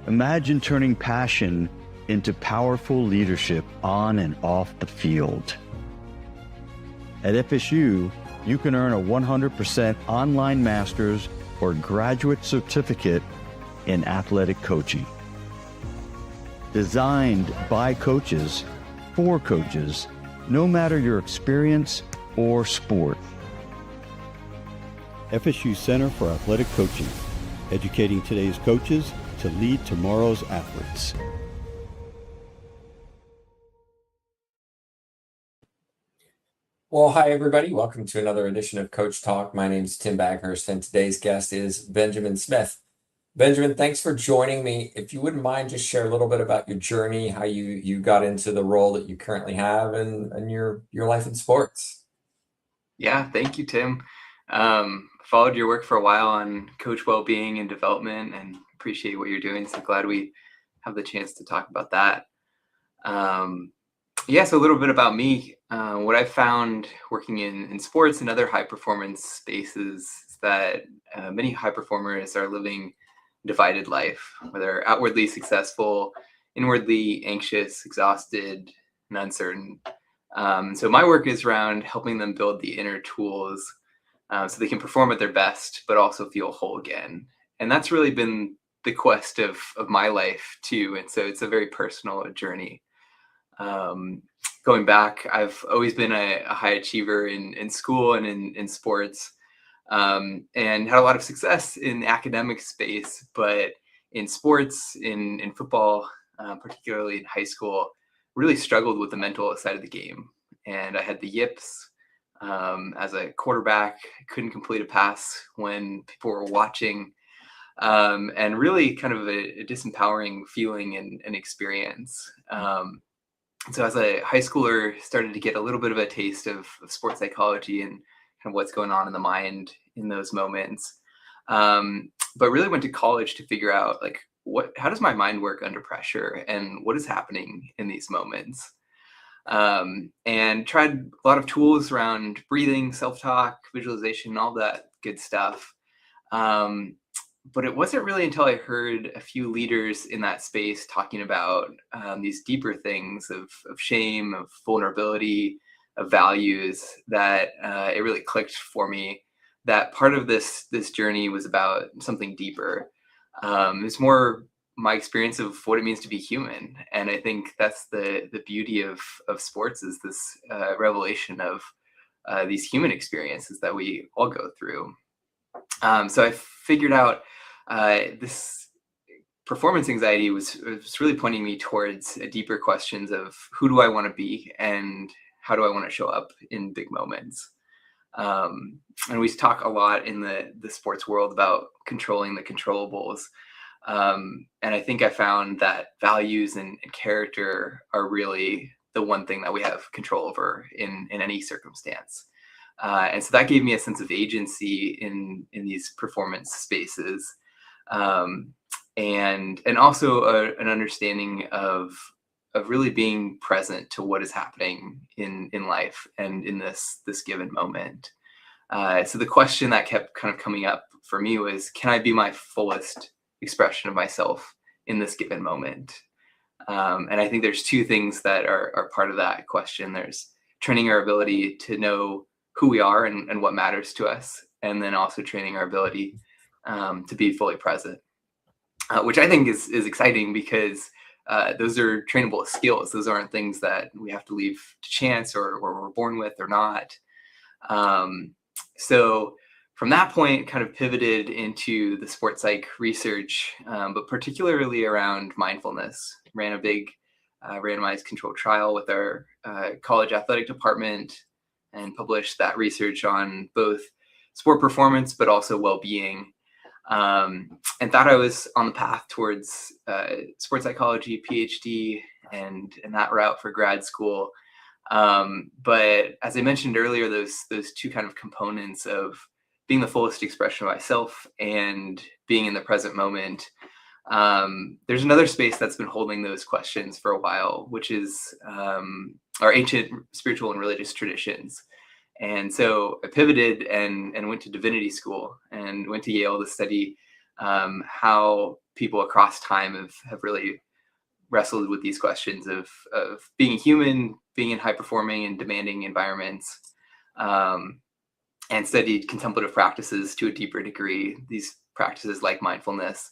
Imagine turning passion into powerful leadership on and off the field. At FSU, you can earn a 100% online master's or graduate certificate in athletic coaching. Designed by coaches, for coaches, no matter your experience or sport. FSU Center for Athletic Coaching, educating today's coaches to lead tomorrow's athletes. Well, hi, everybody. Welcome to another edition of Coach Talk. My name is Tim Baghurst, and today's guest is Benjamin Smith. Benjamin, thanks for joining me. If you wouldn't mind, just share a little bit about your journey, how you got into the role that you currently have, and your life in sports. Yeah, thank you, Tim. Followed your work for a while on coach well-being and development, and appreciate what you're doing. So glad we have the chance to talk about that. So a little bit about me. What I've found working in sports and other high performance spaces is that many high performers are living divided life, whether outwardly successful, inwardly anxious, exhausted, and uncertain. So my work is around helping them build the inner tools so they can perform at their best, but also feel whole again. And that's really been the quest of my life too. And so it's a very personal journey. Going back, I've always been a high achiever in school and in sports, and had a lot of success in the academic space, but in sports, in football, particularly in high school, really struggled with the mental side of the game. And I had the yips as a quarterback. I couldn't complete a pass when people were watching, and really kind of a disempowering feeling and experience. So as a high schooler, started to get a little bit of a taste of sports psychology and kind of what's going on in the mind in those moments. But really went to college to figure out how does my mind work under pressure and what is happening in these moments? And tried a lot of tools around breathing, self-talk, visualization, all that good stuff. But it wasn't really until I heard a few leaders in that space talking about these deeper things of shame, of vulnerability, of values, that it really clicked for me that part of this journey was about something deeper. It's more my experience of what it means to be human. And I think that's the beauty of sports, is this revelation of these human experiences that we all go through. So I figured out this performance anxiety was really pointing me towards deeper questions of who do I want to be and how do I want to show up in big moments. And we talk a lot in the sports world about controlling the controllables. And I think I found that values and character are really the one thing that we have control over in any circumstance. And so that gave me a sense of agency in these performance spaces, and also an understanding of really being present to what is happening in life and in this given moment. So the question that kept kind of coming up for me was, can I be my fullest expression of myself in this given moment? And I think there's two things that are part of that question. There's training our ability to know who we are and what matters to us, and then also training our ability to be fully present, which I think is exciting because those are trainable skills. Those aren't things that we have to leave to chance or we're born with or not. So from that point, kind of pivoted into the sports psych research, but particularly around mindfulness. Ran a big randomized controlled trial with our college athletic department and published that research on both sport performance, but also well-being. And thought I was on the path towards sports psychology, PhD, and that route for grad school. But as I mentioned earlier, those two kind of components of being the fullest expression of myself and being in the present moment, there's another space that's been holding those questions for a while, which is our ancient spiritual and religious traditions. And so I pivoted and went to divinity school and went to Yale to study how people across time have really wrestled with these questions of being human, being in high performing and demanding environments, and studied contemplative practices to a deeper degree. These practices like mindfulness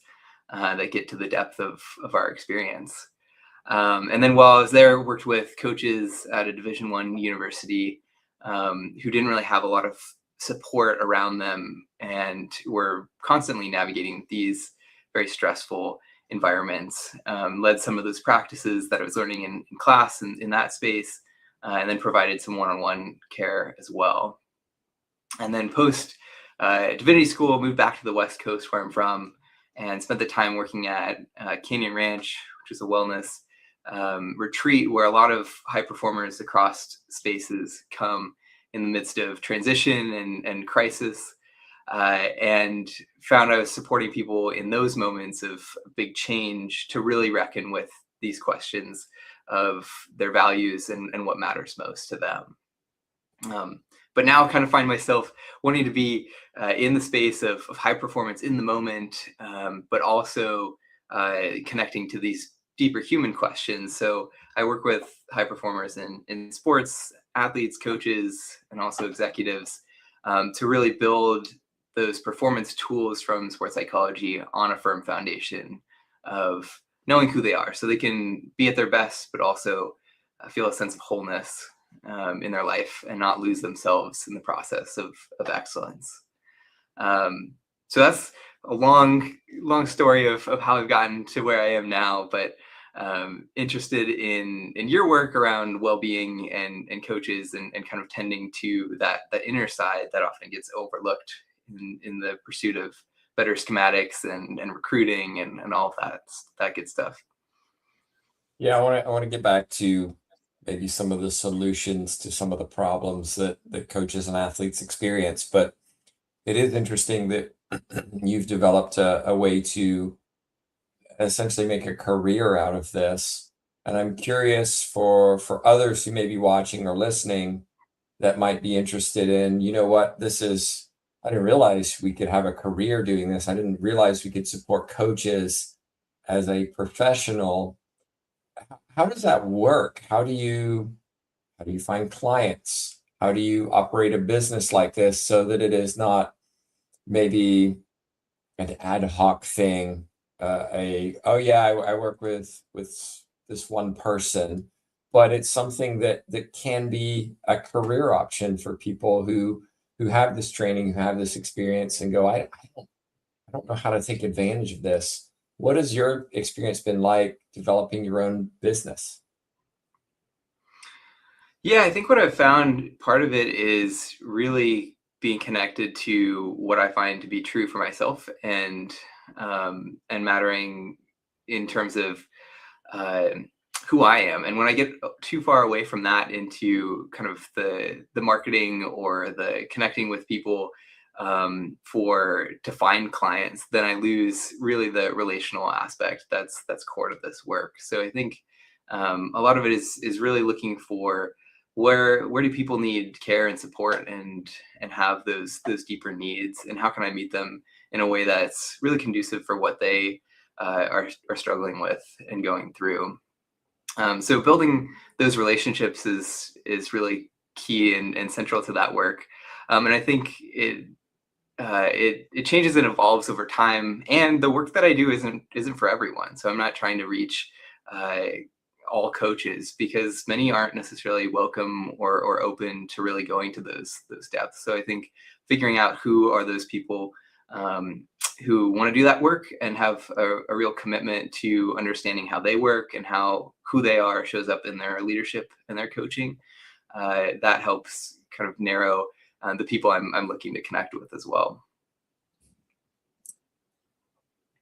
that get to the depth of our experience. And then while I was there, worked with coaches at a Division I university who didn't really have a lot of support around them and were constantly navigating these very stressful environments. Led some of those practices that I was learning in class and in that space, and then provided some one-on-one care as well. And then post divinity school, moved back to the West Coast where I'm from, and spent the time working at Canyon Ranch, which is a wellness retreat where a lot of high performers across spaces come in the midst of transition and crisis, and found I was supporting people in those moments of big change to really reckon with these questions of their values and what matters most to them. But now I kind of find myself wanting to be in the space of high performance in the moment, but also connecting to these deeper human questions. So I work with high performers in sports, athletes, coaches, and also executives to really build those performance tools from sports psychology on a firm foundation of knowing who they are so they can be at their best, but also feel a sense of wholeness in their life and not lose themselves in the process of excellence. So that's a long story of how I've gotten to where I am now, but interested in your work around well-being and coaches and kind of tending to that inner side that often gets overlooked in the pursuit of better schematics and recruiting and all of that good stuff. Yeah, I want to get back to maybe some of the solutions to some of the problems that coaches and athletes experience, but it is interesting that you've developed a way to essentially make a career out of this. And I'm curious for others who may be watching or listening that might be interested in, you know what, I didn't realize we could have a career doing this. I didn't realize we could support coaches as a professional. How does that work? How do you find clients? How do you operate a business like this so that it is not maybe an ad hoc thing? I work with this one person, but it's something that can be a career option for people who have this training, who have this experience, and go, I don't know how to take advantage of this. What has your experience been like developing your own business? Yeah, I think what I've found, part of it is really being connected to what I find to be true for myself and mattering in terms of who I am. And when I get too far away from that into kind of the marketing or the connecting with people to find clients, then I lose really the relational aspect that's core to this work. So I think a lot of it is really looking for where do people need care and support and have those deeper needs, and how can I meet them in a way that's really conducive for what they are struggling with and going through. So building those relationships is really key and central to that work. And I think it changes and evolves over time. And the work that I do isn't for everyone. So I'm not trying to reach all coaches, because many aren't necessarily welcome or open to really going to those depths. So I think figuring out who are those people who want to do that work and have a real commitment to understanding how they work and how who they are shows up in their leadership and their coaching, that helps kind of narrow the people I'm looking to connect with as well.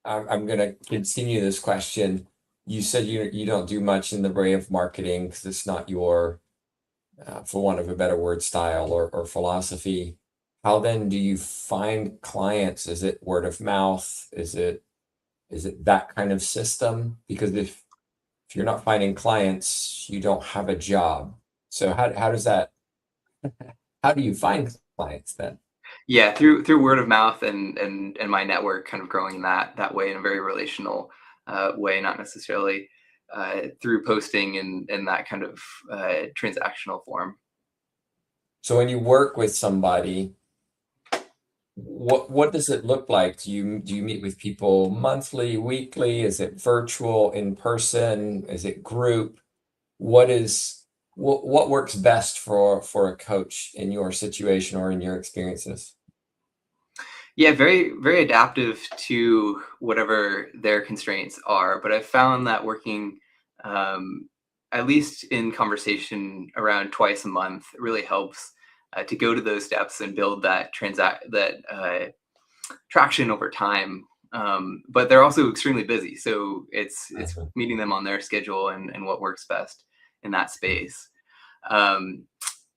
I'm going to continue this question. You said you don't do much in the way of marketing because it's not your, for want of a better word, style or philosophy. How then do you find clients? Is it word of mouth? Is it that kind of system? Because if you're not finding clients, you don't have a job. So how does that? How do you find clients then? Yeah, through word of mouth and my network kind of growing that way in a very relational way, not necessarily through posting and that kind of transactional form. So when you work with somebody, what does it look like? Do you meet with people monthly, weekly? Is it virtual, in person? Is it group? What works best for a coach in your situation or in your experiences? Yeah, very, very adaptive to whatever their constraints are. But I've found that working, um, at least in conversation around twice a month, really helps to go to those depths and build that traction over time. But they're also extremely busy, so it's Mhm. meeting them on their schedule and what works best in that space. Um,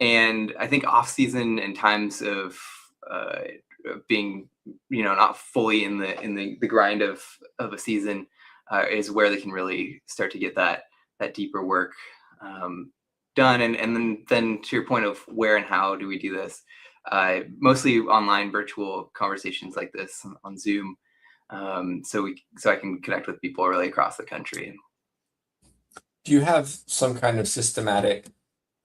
and I think off season and times uh, being not fully in the grind of a season is where they can really start to get that deeper work done. And then to your point of where and how do we do this, mostly online virtual conversations like this on Zoom, so I can connect with people really across the country. Do you have some kind of systematic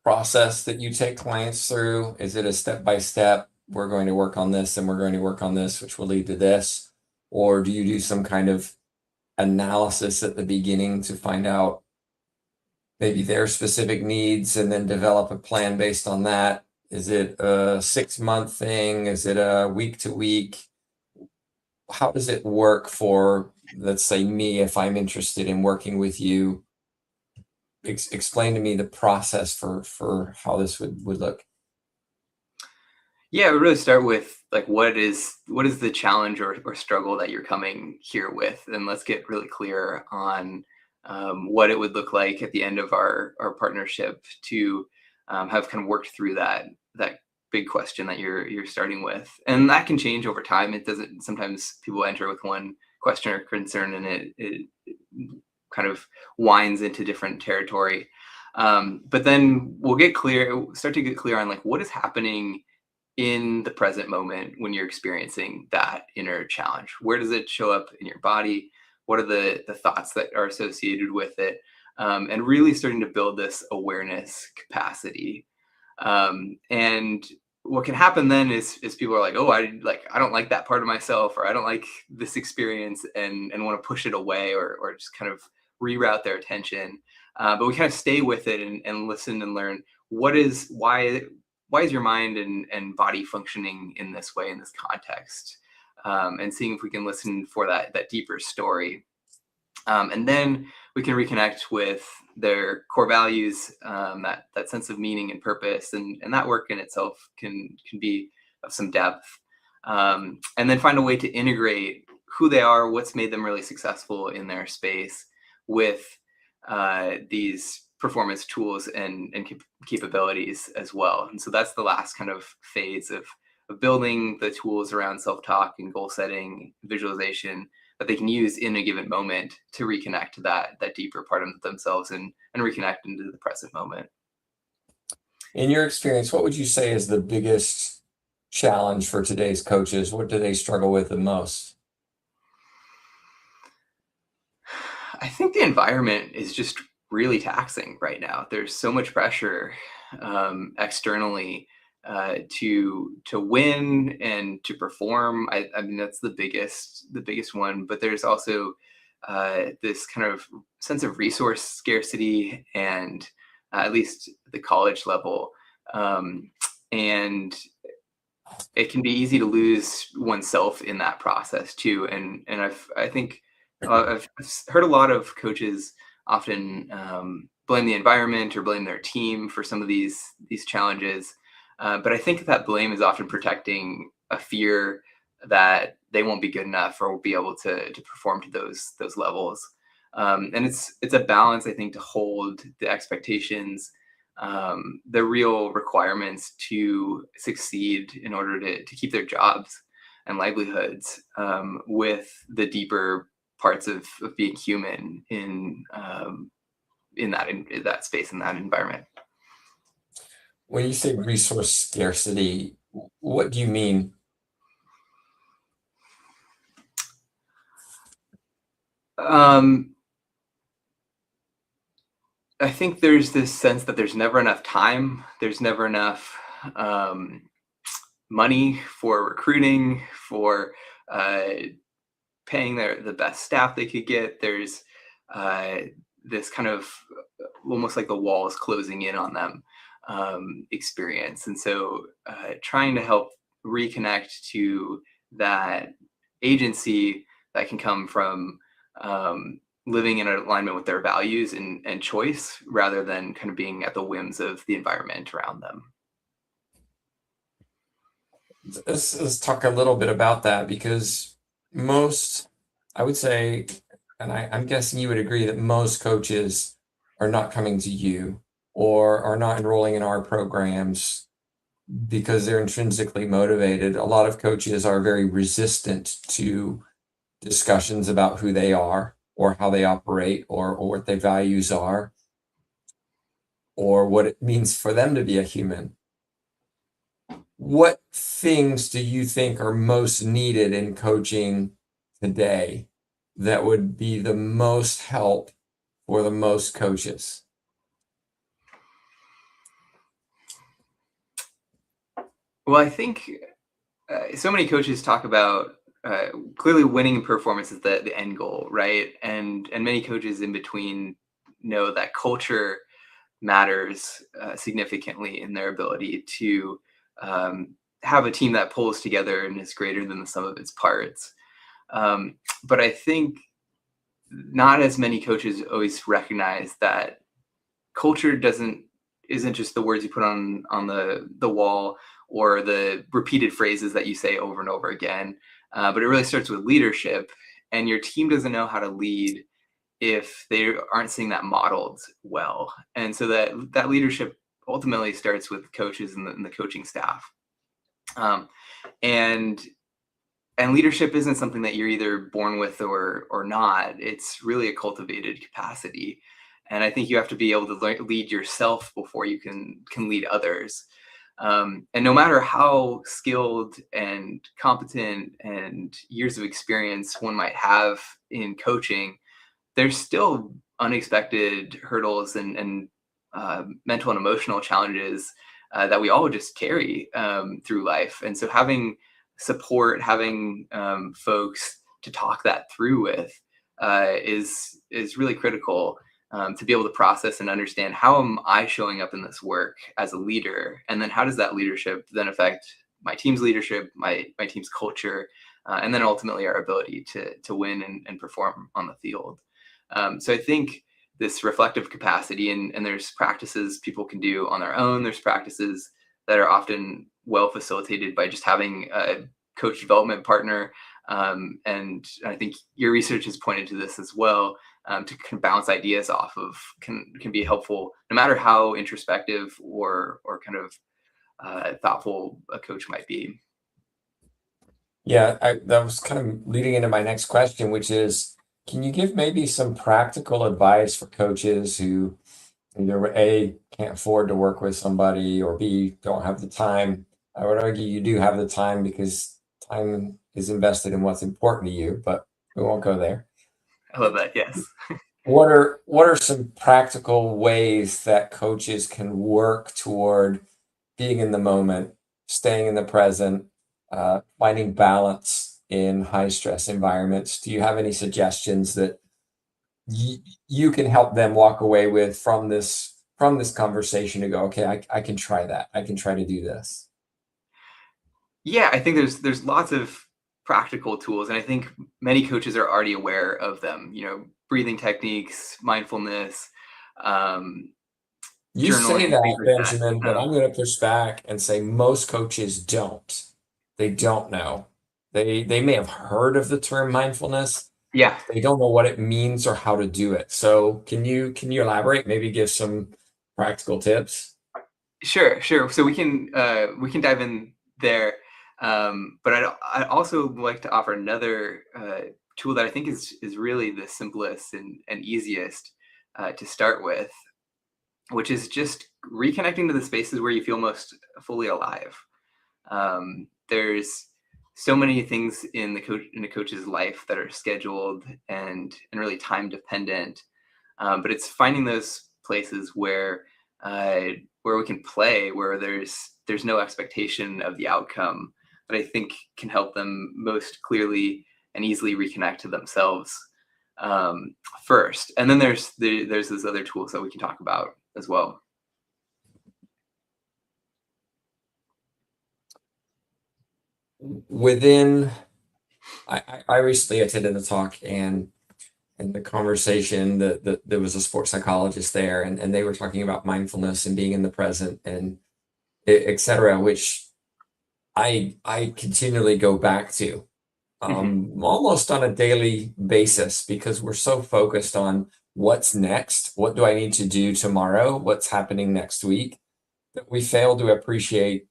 process that you take clients through? Is it a step by step? We're going to work on this and we're going to work on this, which will lead to this. Or do you do some kind of analysis at the beginning to find out maybe their specific needs and then develop a plan based on that? Is it a 6 month thing? Is it a week to week? How does it work for, let's say, me, if I'm interested in working with you? Explain to me the process for how this would look. Yeah, we really start with like what is the challenge or struggle that you're coming here with, and let's get really clear on what it would look like at the end of our partnership to have kind of worked through that big question that you're starting with, and that can change over time. It doesn't. Sometimes people enter with one question or concern, and it kind of winds into different territory. But then start to get clear on like what is happening in the present moment when you're experiencing that inner challenge. Where does it show up in your body? What are the thoughts that are associated with it? And really starting to build this awareness capacity. And what can happen then is people are like, oh, I don't like that part of myself, or I don't like this experience, and want to push it away, or just kind of reroute their attention. But we kind of stay with it and listen and learn why is your mind and body functioning in this way in this context, and seeing if we can listen for that deeper story, and then we can reconnect with their core values, that sense of meaning and purpose, and that work in itself can be of some depth, and then find a way to integrate who they are, what's made them really successful in their space, with these performance tools and capabilities as well. And so that's the last kind of phase of building the tools around self-talk and goal setting, visualization, that they can use in a given moment to reconnect to that deeper part of themselves and reconnect into the present moment. In your experience, what would you say is the biggest challenge for today's coaches? What do they struggle with the most? I think the environment is just really taxing right now. There's so much pressure externally to win and to perform. I mean that's the biggest one. But there's also this kind of sense of resource scarcity, and at least the college level, and it can be easy to lose oneself in that process too. And I think I've heard a lot of coaches often blame the environment or blame their team for some of these challenges, but I think that blame is often protecting a fear that they won't be good enough or won't be able to perform to those levels. And it's a balance, I think, to hold the expectations, the real requirements to succeed in order to keep their jobs and livelihoods, with the deeper parts of being human in that space, in that environment. When you say resource scarcity, what do you mean I think there's this sense that there's never enough time. There's never enough um, money for recruiting, for uh, paying the best staff they could get. There's uh, this kind of almost like the walls closing in on them experience. And so trying to help reconnect to that agency that can come from living in alignment with their values and choice rather than kind of being at the whims of the environment around them. Let's talk a little bit about that, because most, I would say, and I'm guessing you would agree that most coaches are not coming to you or are not enrolling in our programs because they're intrinsically motivated. A lot of coaches are very resistant to discussions about who they are or how they operate or what their values are or what it means for them to be a human. What things do you think are most needed in coaching today that would be the most help for the most coaches? Well, I think so many coaches talk about clearly winning performance is the end goal, right? And many coaches in between know that culture matters significantly in their ability to have a team that pulls together and is greater than the sum of its parts. But I think not as many coaches always recognize that culture isn't just the words you put on the wall or the repeated phrases that you say over and over again, but it really starts with leadership. And your team doesn't know how to lead if they aren't seeing that modeled well. And so that leadership ultimately starts with coaches and the coaching staff. And leadership isn't something that you're either born with or not. It's really a cultivated capacity. And I think you have to be able to lead yourself before you can lead others. And no matter how skilled and competent and years of experience one might have in coaching, there's still unexpected hurdles and mental and emotional challenges that we all just carry through life. And so having support, having folks to talk that through with is really critical to be able to process and understand, how am I showing up in this work as a leader? And then how does that leadership then affect my team's leadership, my team's culture, and then ultimately our ability to win and perform on the field. So I think this reflective capacity, and there's practices people can do on their own. There's practices that are often well facilitated by just having a coach development partner. And I think your research has pointed to this as well, to kind of bounce ideas off of can be helpful, no matter how introspective or kind of thoughtful a coach might be. Yeah, that was kind of leading into my next question, which is, can you give maybe some practical advice for coaches who either A, can't afford to work with somebody, or B, don't have the time? I would argue you do have the time, because time is invested in what's important to you, but we won't go there. I love that. Yes. What are some practical ways that coaches can work toward being in the moment, staying in the present, finding balance in high stress environments? Do you have any suggestions that you can help them walk away with from this conversation to go, okay, I can try that. I can try to do this. Yeah, I think there's lots of practical tools, and I think many coaches are already aware of them. You know, breathing techniques, mindfulness, You say journaling, that, things like Benjamin, but I'm going to push back and say most coaches don't. They don't know. They may have heard of the term mindfulness. Yeah, They don't know what it means or how to do it. So can you elaborate? Maybe give some practical tips. sure. So we can dive in there, but I'd also like to offer another tool that I think is really the simplest and easiest to start with, which is just reconnecting to the spaces where you feel most fully alive. There's so many things in a coach's life that are scheduled and really time dependent. But it's finding those places where we can play, where there's no expectation of the outcome, that I think can help them most clearly and easily reconnect to themselves first. And then there's those other tools that we can talk about as well. Within, I recently attended a talk, and in the conversation that there was a sports psychologist there, and they were talking about mindfulness and being in the present and et cetera, which I continually go back to almost on a daily basis, because we're so focused on what's next, what do I need to do tomorrow, what's happening next week, that we fail to appreciate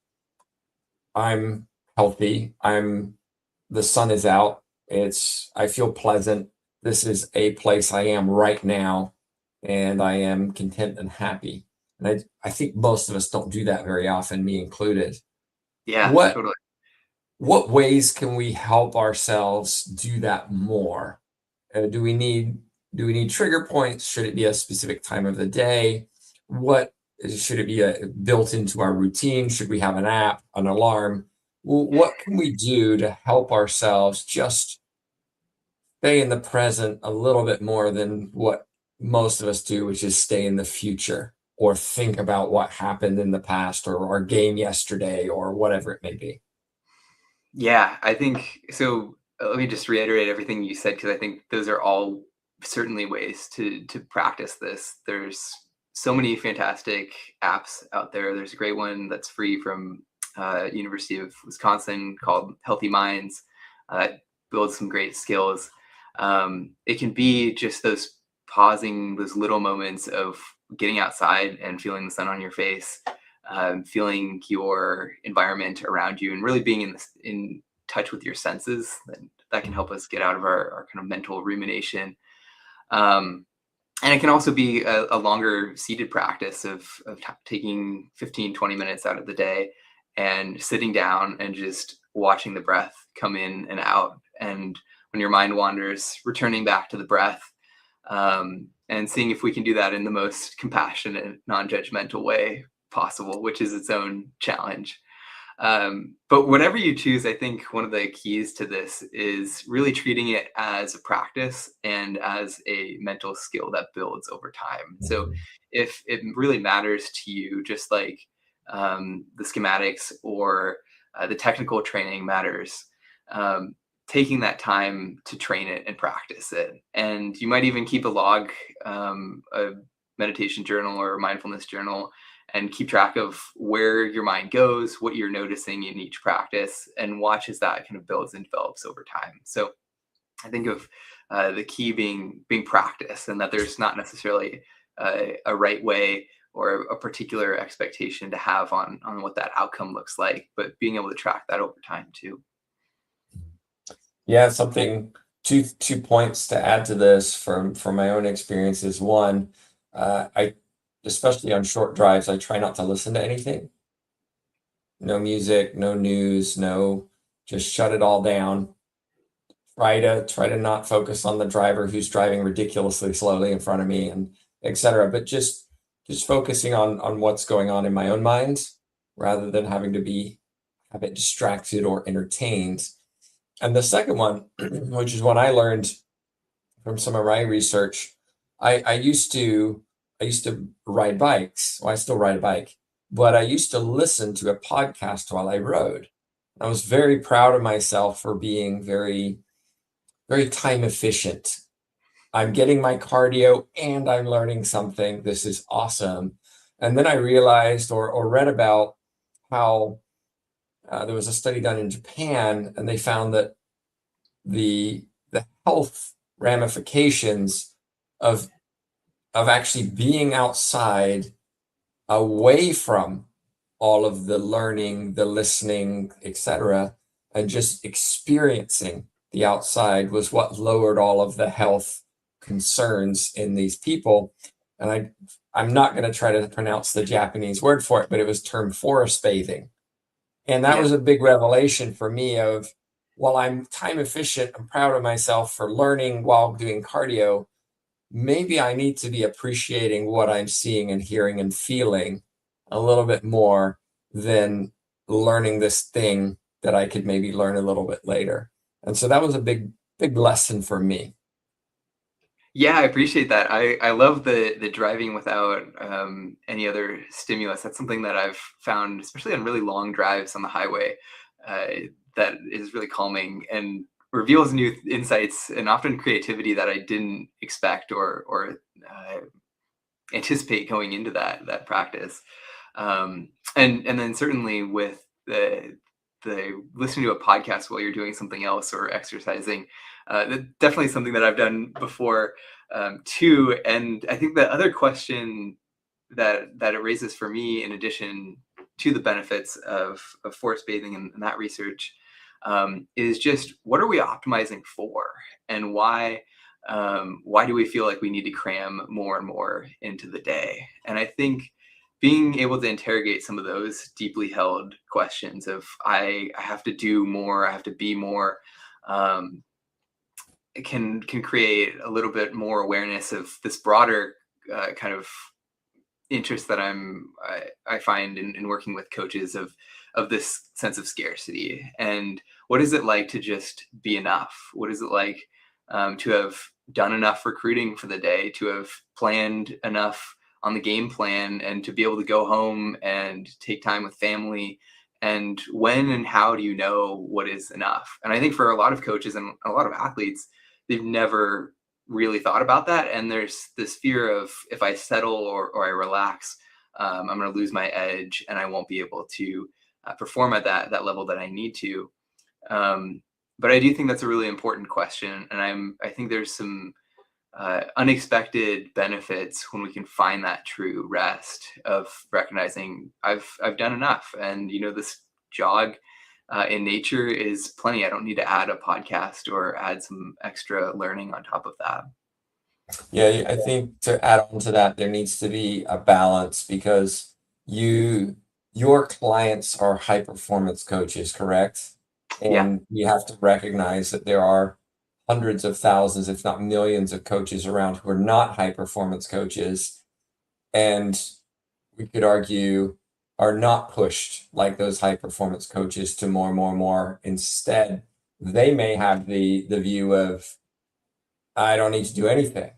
I'm healthy, the sun is out, I feel pleasant, this is a place I am right now, and I am content and happy. And I think most of us don't do that very often, me included. Yeah, What totally. what ways can we help ourselves do that more? Do we need trigger points? Should it be a specific time of the day? What should it be built into our routine? Should we have an app, an alarm? What can we do to help ourselves just stay in the present a little bit more than what most of us do, which is stay in the future or think about what happened in the past or our game yesterday or whatever it may be? Yeah, I think so. Let me just reiterate everything you said, because I think those are all certainly ways to practice this. There's so many fantastic apps out there. There's a great one that's free from University of Wisconsin called Healthy Minds. Builds some great skills. It can be just those pausing, those little moments of getting outside and feeling the sun on your face, feeling your environment around you, and really being in touch with your senses. That can help us get out of our kind of mental rumination. And it can also be a longer seated practice of taking 15, 20 minutes out of the day and sitting down and just watching the breath come in and out. And when your mind wanders, returning back to the breath, and seeing if we can do that in the most compassionate, non-judgmental way possible, which is its own challenge. But whatever you choose, I think one of the keys to this is really treating it as a practice and as a mental skill that builds over time. So if it really matters to you, just like the schematics or the technical training matters, taking that time to train it and practice it. And you might even keep a log, a meditation journal or a mindfulness journal, and keep track of where your mind goes, what you're noticing in each practice, and watch as that kind of builds and develops over time. So I think of the key being practice, and that there's not necessarily a right way or a particular expectation to have on what that outcome looks like, but being able to track that over time too. Yeah, two points to add to this from my own experiences. One, I especially on short drives, I try not to listen to anything. No music, no news, just shut it all down. Try to not focus on the driver who's driving ridiculously slowly in front of me, and et cetera. But just focusing on what's going on in my own mind, rather than having to have it distracted or entertained. And the second one, which is what I learned from some of my research, I used to ride bikes. Well, I still ride a bike, but I used to listen to a podcast while I rode. I was very proud of myself for being very, very time efficient. I'm getting my cardio and I'm learning something. This is awesome. And then I realized or read about how there was a study done in Japan, and they found that the health ramifications of actually being outside, away from all of the learning, the listening, etc., and just experiencing the outside was what lowered all of the health concerns in these people. And I'm not going to try to pronounce the Japanese word for it, but it was termed forest bathing. And that was a big revelation for me of while I'm time efficient, I'm proud of myself for learning while doing cardio. Maybe I need to be appreciating what I'm seeing and hearing and feeling a little bit more than learning this thing that I could maybe learn a little bit later. And so that was a big lesson for me. Yeah, I appreciate that. I love the driving without any other stimulus. That's something that I've found, especially on really long drives on the highway, uh, that is really calming and reveals new insights and often creativity that I didn't expect or anticipate going into that practice. And then certainly with the listening to a podcast while you're doing something else or exercising, that's definitely something that I've done before too. And I think the other question that it raises for me, in addition to the benefits of forest bathing and that research, is just what are we optimizing for, and why do we feel like we need to cram more and more into the day? And I think being able to interrogate some of those deeply held questions of I have to do more, I have to be more, it can create a little bit more awareness of this broader kind of interest that I find in working with coaches of this sense of scarcity. And what is it like to just be enough? What is it like to have done enough recruiting for the day, to have planned enough on the game plan, and to be able to go home and take time with family? And when and how do you know what is enough? And I think for a lot of coaches and a lot of athletes, they've never really thought about that. And there's this fear of, if I settle or I relax, I'm going to lose my edge and I won't be able to perform at that level that I need to. But I do think that's a really important question. And I think there's some unexpected benefits when we can find that true rest of recognizing I've done enough. And, this jog in nature is plenty. I don't need to add a podcast or add some extra learning on top of that. Yeah, I think to add on to that, there needs to be a balance, because your clients are high performance coaches, correct? Yeah. And you have to recognize that there are hundreds of thousands, if not millions, of coaches around who are not high performance coaches, and we could argue are not pushed like those high performance coaches to more and more and more. Instead, they may have the view of, I don't need to do anything.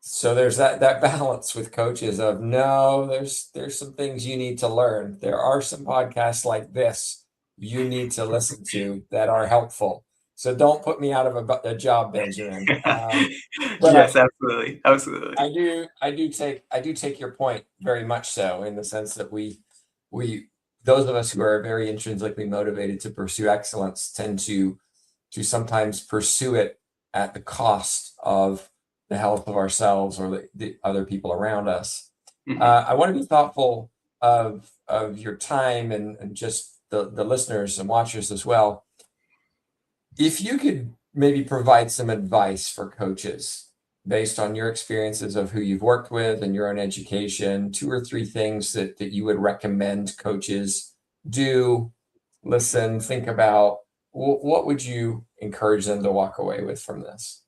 So there's that balance with coaches of, no, there's some things you need to learn. There are some podcasts like this you need to listen to that are helpful. So don't put me out of a job, Benjamin. But Yes, absolutely. Absolutely. I do take your point very much so, in the sense that we those of us who are very intrinsically motivated to pursue excellence tend to sometimes pursue it at the cost of the health of ourselves or the other people around us. Mhm. I want to be thoughtful of your time and just the listeners and watchers as well. If you could maybe provide some advice for coaches based on your experiences of who you've worked with and your own education, 2 or 3 things that you would recommend coaches do, listen, think about, what would you encourage them to walk away with from this?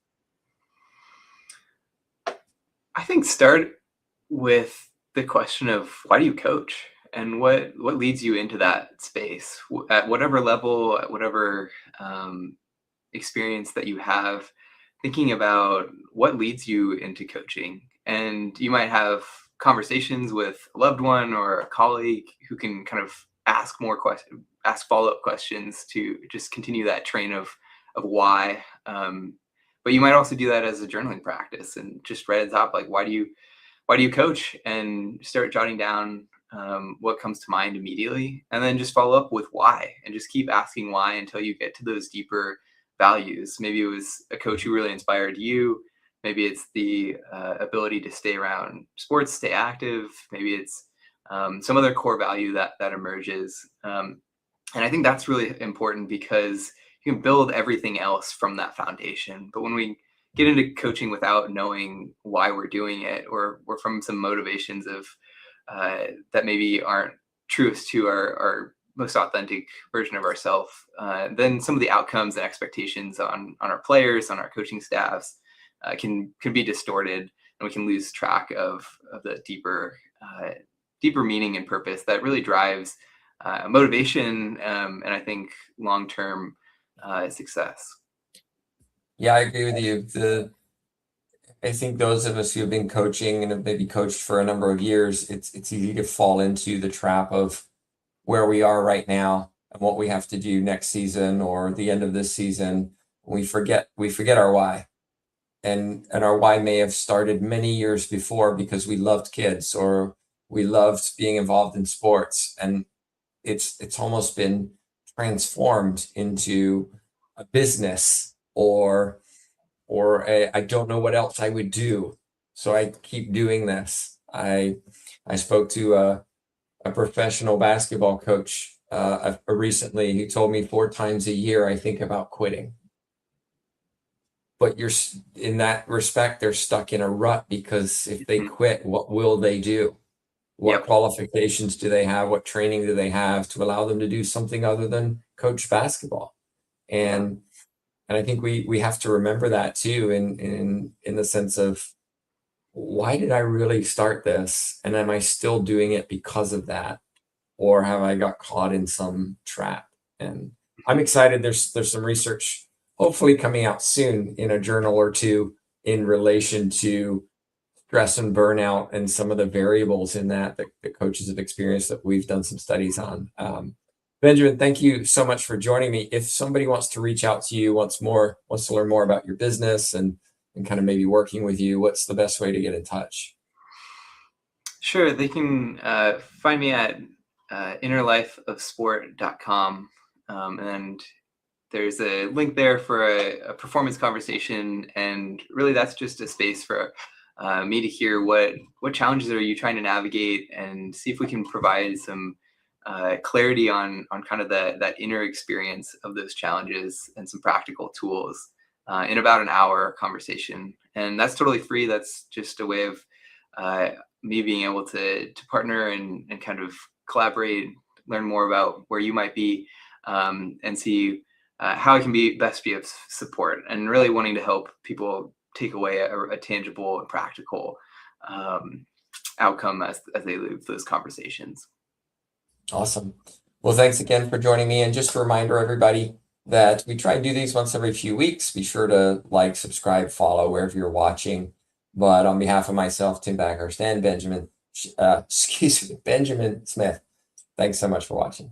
I think start with the question of why do you coach, and what leads you into that space at whatever level, at whatever experience that you have, thinking about what leads you into coaching. And you might have conversations with a loved one or a colleague who can kind of ask more questions, ask follow-up questions to just continue that train of why. But you might also do that as a journaling practice and just write at the top, like, why do you coach, and start jotting down what comes to mind immediately, and then just follow up with why, and just keep asking why until you get to those deeper values. Maybe it was a coach who really inspired you. Maybe it's the ability to stay around sports, stay active. Maybe it's some other core value that emerges. And I think that's really important, because you can build everything else from that foundation. But when we get into coaching without knowing why we're doing it, or we're from some motivations of that maybe aren't truest to our most authentic version of ourselves, then some of the outcomes and expectations on our players, on our coaching staffs, can be distorted, and we can lose track of the deeper meaning and purpose that really drives motivation, and I think long-term success. Yeah, I agree with you. I think those of us who have been coaching and have maybe coached for a number of years, it's easy to fall into the trap of where we are right now and what we have to do next season or the end of this season. We forget our why. And our why may have started many years before because we loved kids or we loved being involved in sports. And it's almost been transformed into a business or I don't know what else I would do, so I keep doing this. I spoke to a professional basketball coach recently. He told me 4 times a year I think about quitting. But in that respect, they're stuck in a rut because if they quit, what will they do? What qualifications do they have? What training do they have to allow them to do something other than coach basketball? And I think we have to remember that too, in the sense of, why did I really start this? And am I still doing it because of that? Or have I got caught in some trap? And I'm excited. There's some research hopefully coming out soon in a journal or two in relation to stress and burnout and some of the variables in that coaches have experienced that we've done some studies on. Benjamin, thank you so much for joining me. If somebody wants to reach out to you, wants to learn more about your business and kind of maybe working with you, what's the best way to get in touch? Sure. They can find me at innerlifeofsport.com. And there's a link there for a performance conversation. And really, that's just a space for me to hear what challenges are you trying to navigate and see if we can provide some clarity on kind of that inner experience of those challenges and some practical tools in about an hour conversation. And that's totally free. That's just a way of me being able to partner and kind of collaborate, learn more about where you might be, and see how I can best be of support, and really wanting to help people take away a tangible and practical outcome as they live those conversations. Awesome. Well, thanks again for joining me. And just a reminder, everybody, that we try and do these once every few weeks. Be sure to like, subscribe, follow wherever you're watching. But on behalf of myself, Tim Backhurst, and Benjamin Smith, thanks so much for watching.